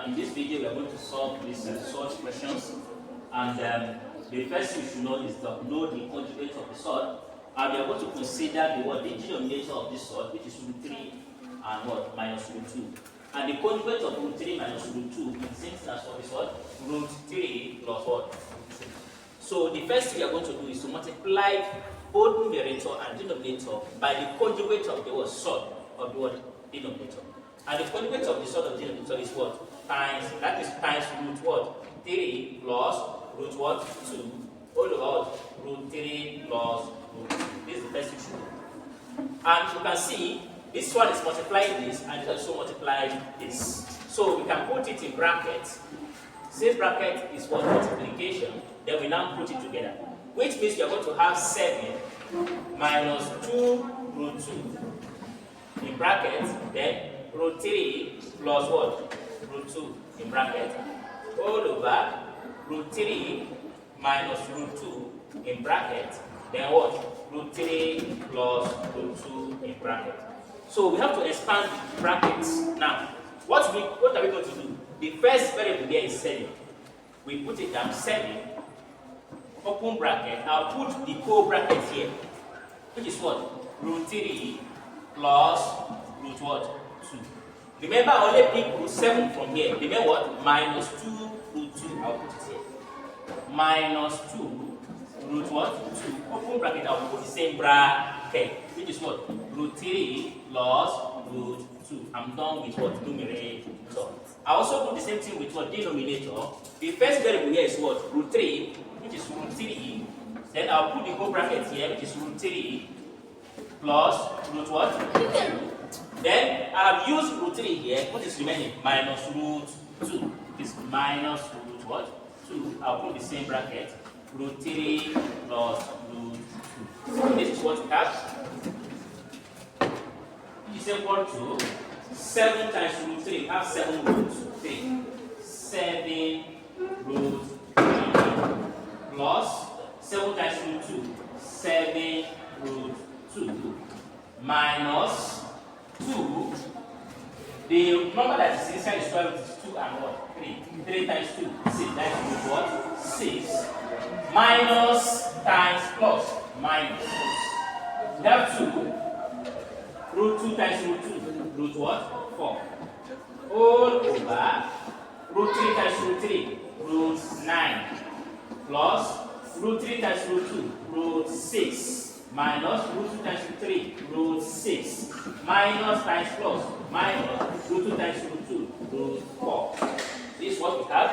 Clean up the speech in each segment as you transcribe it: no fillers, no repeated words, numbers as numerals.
In this video, we are going to solve these surd questions. And the first thing you should know is to know the conjugate of the surd. And we are going to consider the denominator of this surd, which is root 3 and what? Minus root 2. And the conjugate of root 3 minus root 2 is the same thing as what is what? Root 3 plus what? So the first thing we are going to do is to multiply both numerator and denominator by the conjugate of the word surd of the word denominator. And the conjugate of the surd of the denominator is what? Times, that is times root what? 3 plus root what? 2 all over what? Root 3 plus root 2. This is the first issue. And you can see this one is multiplying this and it also multiplying this. So we can put it in brackets. Since bracket is what? Multiplication, then we now put it together. Which means we are going to have 7 minus 2 root 2 in bracket, then root 3 plus what? Root 2 in bracket, all over root 3 minus root 2 in bracket, then what? Root 3 plus root 2 in bracket. So we have to expand the brackets. Now, what are we going to do? The first variable here is 7. We put it down 7, open bracket. I'll put the whole bracket here, which is what? Root 3 plus root what? 2. Remember, I only pick root 7 from here. Remember what? Minus 2 root 2. I'll put it here. Minus 2 root what? 2. Open bracket. I'll put the same bracket, which is what? Root 3 plus root 2. I'm done with what? Numerator. I also do the same thing with what? Denominator. The first variable here is what? Root 3, which is root 3. Then I'll put the whole bracket here, which is root 3 plus root what? 2. Then I've used root 3 here. What is remaining? Minus root 2. It's minus root what? 2. I'll put the same bracket. Root 3 plus root 2. So this is what we have. Which is equal to 7 times root 3. We have 7 root 3. 7 root 3 plus 7 times root 2. 7 root 2 minus 2. The number that is inside the square root is 2 and what? 3. 3 times 2. 6. That is root what? 6. Minus times plus. Minus. We have 2. Root 2 times root 2. Root what? 4. All over root 3 times root 3. Root 9. Plus root 3 times root 2. Root 6. Minus root 2 times root 3. Root 6. Minus times plus. Minus root 2 times root 2. Root 4. This is what we have.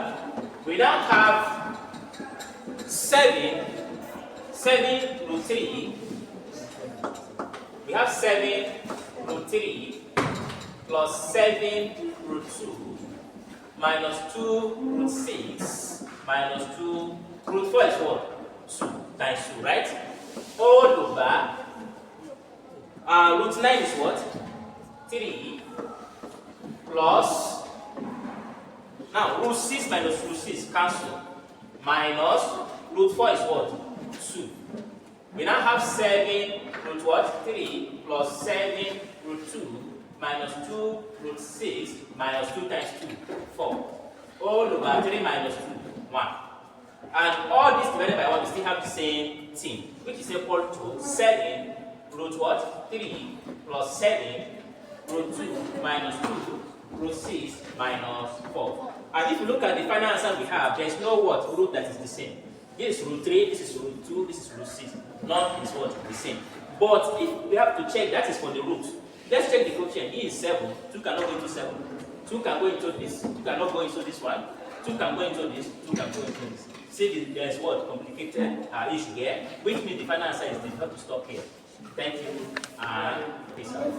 We now have 7 root 3. We have 7 root 3 plus 7 root 2 minus 2 root 6 minus 2 root 4 is what? 2 times 2, right? All over root 9 is what? 3 plus, now root 6 minus root 6 cancel, minus root 4 is what? 2. We now have 7 root what? 3 plus 7 root 2 minus 2 root 6 minus 2 times 2, 4. All over 3 minus 2, 1. And all this divided by 1, we still have the same thing, which is equal to 7 root what? 3 plus 7 root 2 minus 2 root 6 minus 4. And if you look at the final answer we have, there is no what? Root that is the same. This is root 3, this is root 2, this is root 6. None is what? The same. But if we have to check, that is for the root. Let's check the coefficient. E is 7. 2 cannot go into 7. 2 can go into this. 2 cannot go into this one. 2 can go into this. 2 can go into this. See, there's what? Complicated issue here. Which means the final answer is this. We have to stop here. Thank you and peace out.